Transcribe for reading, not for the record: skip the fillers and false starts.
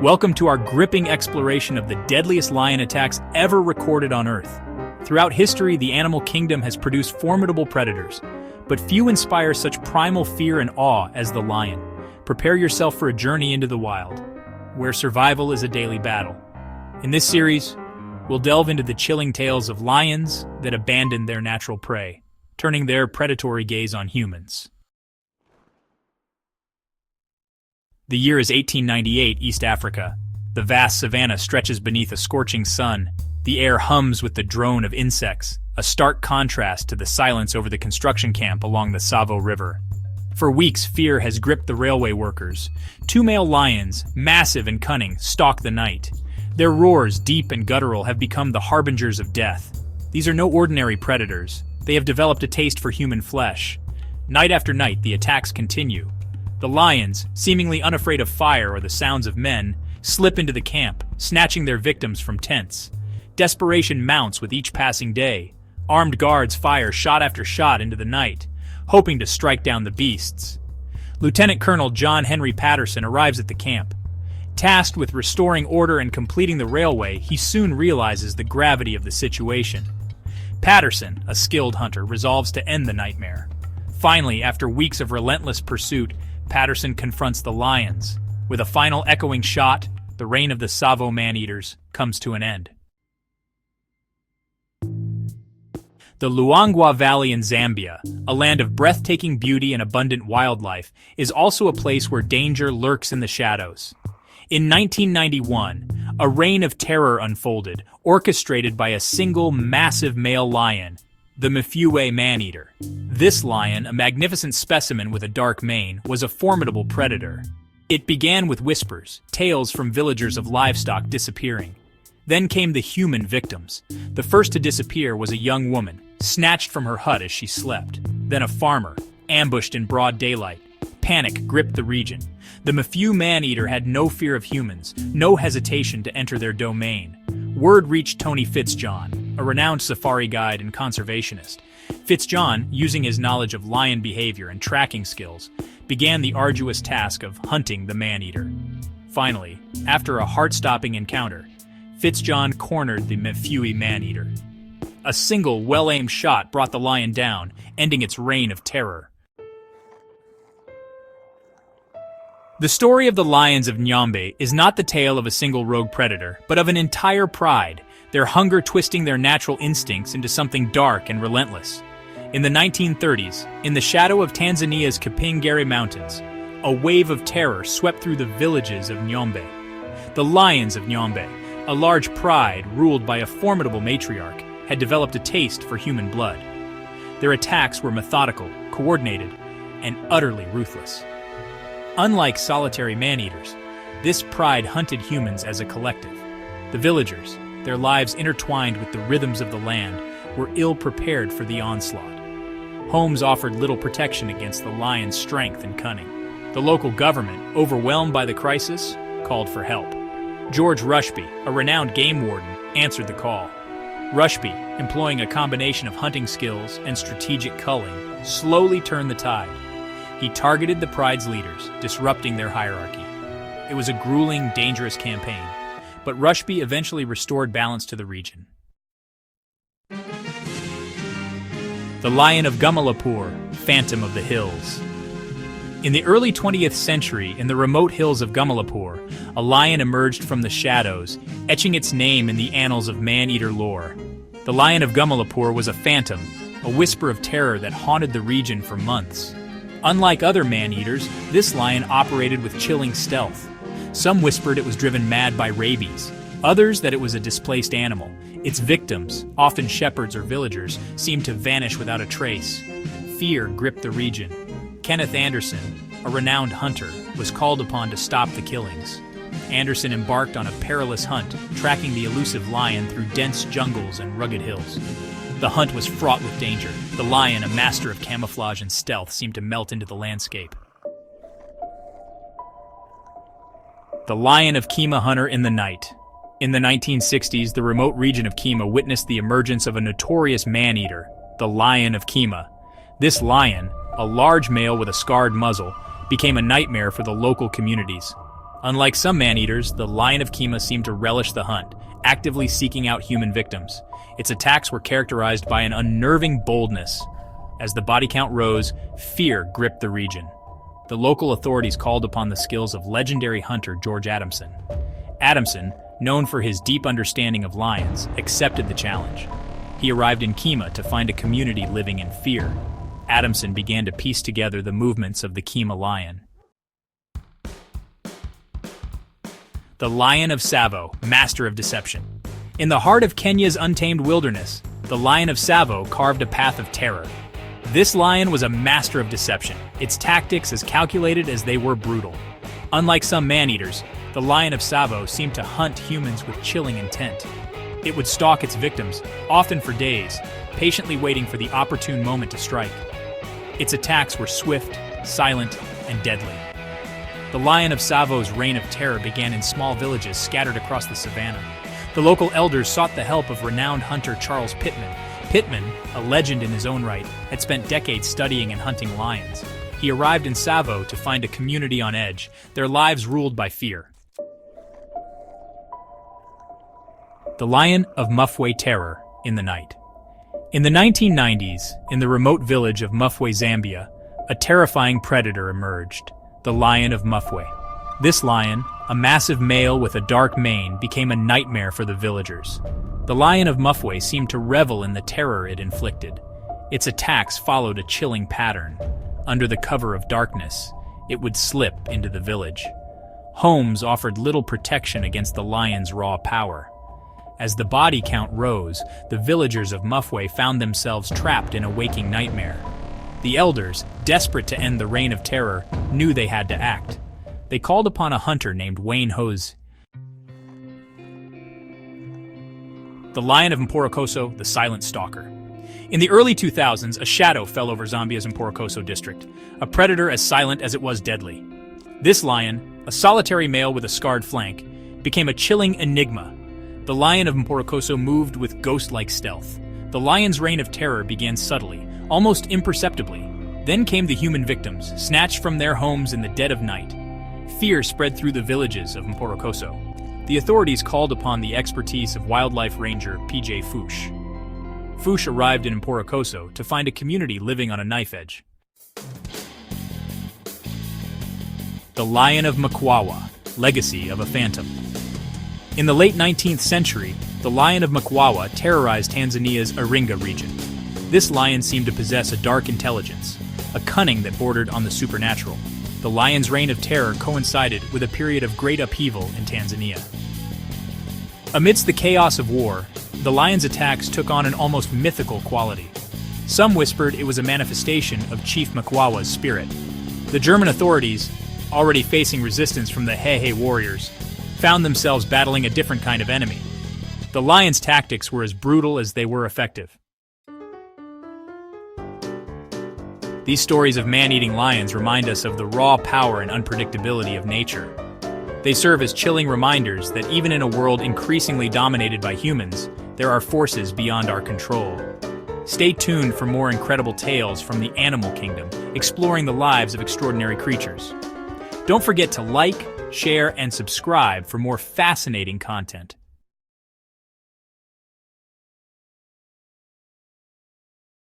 Welcome to our gripping exploration of the deadliest lion attacks ever recorded on Earth. Throughout history, the animal kingdom has produced formidable predators, but few inspire such primal fear and awe as the lion. Prepare yourself for a journey into the wild, where survival is a daily battle. In this series, we'll delve into the chilling tales of lions that abandoned their natural prey, turning their predatory gaze on humans. The year is 1898, East Africa. The vast savanna stretches beneath a scorching sun. The air hums with the drone of insects, a stark contrast to the silence over the construction camp along the Savvo River. For weeks, fear has gripped the railway workers. Two male lions, massive and cunning, stalk the night. Their roars, deep and guttural, have become the harbingers of death. These are no ordinary predators. They have developed a taste for human flesh. Night after night, the attacks continue. The lions, seemingly unafraid of fire or the sounds of men, slip into the camp, snatching their victims from tents. Desperation mounts with each passing day. Armed guards fire shot after shot into the night, hoping to strike down the beasts. Lieutenant Colonel John Henry Patterson arrives at the camp. Tasked with restoring order and completing the railway, he soon realizes the gravity of the situation. Patterson, a skilled hunter, resolves to end the nightmare. Finally, after weeks of relentless pursuit, Patterson confronts the lions. With a final echoing shot, the reign of the Savvo man-eaters comes to an end. The Luangwa Valley in Zambia, a land of breathtaking beauty and abundant wildlife, is also a place where danger lurks in the shadows. In 1991, a reign of terror unfolded, orchestrated by a single massive male lion, the Mafue man-eater. This lion, a magnificent specimen with a dark mane, was a formidable predator. It began with whispers, tales from villagers of livestock disappearing. Then came the human victims. The first to disappear was a young woman, snatched from her hut as she slept. Then a farmer, ambushed in broad daylight. Panic gripped the region. The Mafue man-eater had no fear of humans, no hesitation to enter their domain. Word reached Tony Fitzjohn, a renowned safari guide and conservationist. Fitzjohn, using his knowledge of lion behavior and tracking skills, began the arduous task of hunting the man-eater. Finally, after a heart-stopping encounter, Fitzjohn cornered the Mafue man-eater. A single, well-aimed shot brought the lion down, ending its reign of terror. The story of the lions of Nambe is not the tale of a single rogue predator, but of an entire pride, their hunger twisting their natural instincts into something dark and relentless. In the 1930s, in the shadow of Tanzania's Kipingari Mountains, a wave of terror swept through the villages of Nambe. The lions of Nambe, a large pride ruled by a formidable matriarch, had developed a taste for human blood. Their attacks were methodical, coordinated, and utterly ruthless. Unlike solitary man-eaters, this pride hunted humans as a collective. The villagers, their lives intertwined with the rhythms of the land, were ill-prepared for the onslaught. Homes offered little protection against the lion's strength and cunning. The local government, overwhelmed by the crisis, called for help. George Rushby, a renowned game warden, answered the call. Rushby, employing a combination of hunting skills and strategic culling, slowly turned the tide. He targeted the pride's leaders, disrupting their hierarchy. It was a grueling, dangerous campaign, but Rushby eventually restored balance to the region. The Lion of Gapur, Phantom of the Hills. In the early 20th century, in the remote hills of Gapur, a lion emerged from the shadows, etching its name in the annals of man-eater lore. The Lion of Gapur was a phantom, a whisper of terror that haunted the region for months. Unlike other man-eaters, this lion operated with chilling stealth. Some whispered it was driven mad by rabies, others that it was a displaced animal. Its victims, often shepherds or villagers, seemed to vanish without a trace. Fear gripped the region. Kenneth Anderson, a renowned hunter, was called upon to stop the killings. Anderson embarked on a perilous hunt, tracking the elusive lion through dense jungles and rugged hills. The hunt was fraught with danger. The lion, a master of camouflage and stealth, seemed to melt into the landscape. The Lion of Kema hunter in the night. In the 1960s, the remote region of Kema witnessed the emergence of a notorious man-eater, the Lion of Kema. This lion, a large male with a scarred muzzle, became a nightmare for the local communities. Unlike some man-eaters, the Lion of Kema seemed to relish the hunt, actively seeking out human victims. Its attacks were characterized by an unnerving boldness. As the body count rose, fear gripped the region. The local authorities called upon the skills of legendary hunter George Adamson. Adamson, known for his deep understanding of lions, accepted the challenge. He arrived in Kema to find a community living in fear. Adamson began to piece together the movements of the Kema lion. The Lion of Savvo, master of deception. In the heart of Kenya's untamed wilderness, the Lion of Savvo carved a path of terror. This lion was a master of deception, its tactics as calculated as they were brutal. Unlike some man-eaters, the Lion of Savvo seemed to hunt humans with chilling intent. It would stalk its victims, often for days, patiently waiting for the opportune moment to strike. Its attacks were swift, silent, and deadly. The Lion of Savvo's reign of terror began in small villages scattered across the Savannah. The local elders sought the help of renowned hunter Charles Pittman. Pittman, a legend in his own right, had spent decades studying and hunting lions. He arrived in Savvo to find a community on edge, their lives ruled by fear. The Lion of Makaa terror in the night. In the 1990s, in the remote village of Makaa, Zambia, a terrifying predator emerged, the Lion of Makaa. This lion, a massive male with a dark mane, became a nightmare for the villagers. The Lion of Makaa seemed to revel in the terror it inflicted. Its attacks followed a chilling pattern. Under the cover of darkness, it would slip into the village. Homes offered little protection against the lion's raw power. As the body count rose, the villagers of Makaa found themselves trapped in a waking nightmare. The elders, desperate to end the reign of terror, knew they had to act. They called upon a hunter named Rojj. The Lion of Oso, the Silent Stalker. In the early 2000s, a shadow fell over Zambia's Oso district, a predator as silent as it was deadly. This lion, a solitary male with a scarred flank, became a chilling enigma. The Lion of Oso moved with ghost-like stealth. The lion's reign of terror began subtly, almost imperceptibly. Then came the human victims, snatched from their homes in the dead of night. Fear spread through the villages of Oso. The authorities called upon the expertise of wildlife ranger P.J. Fuchs. Fuchs arrived in Oso to find a community living on a knife edge. The Lion of Makaa, legacy of a phantom. In the late 19th century, the Lion of Makaa terrorized Tanzania's Iringa region. This lion seemed to possess a dark intelligence, a cunning that bordered on the supernatural. The lion's reign of terror coincided with a period of great upheaval in Tanzania. Amidst the chaos of war, the lion's attacks took on an almost mythical quality. Some whispered it was a manifestation of Chief Makwawa's spirit. The German authorities, already facing resistance from the Hehe warriors, found themselves battling a different kind of enemy. The lion's tactics were as brutal as they were effective. These stories of man-eating lions remind us of the raw power and unpredictability of nature. They serve as chilling reminders that even in a world increasingly dominated by humans, there are forces beyond our control. Stay tuned for more incredible tales from the animal kingdom, exploring the lives of extraordinary creatures. Don't forget to like, share, and subscribe for more fascinating content.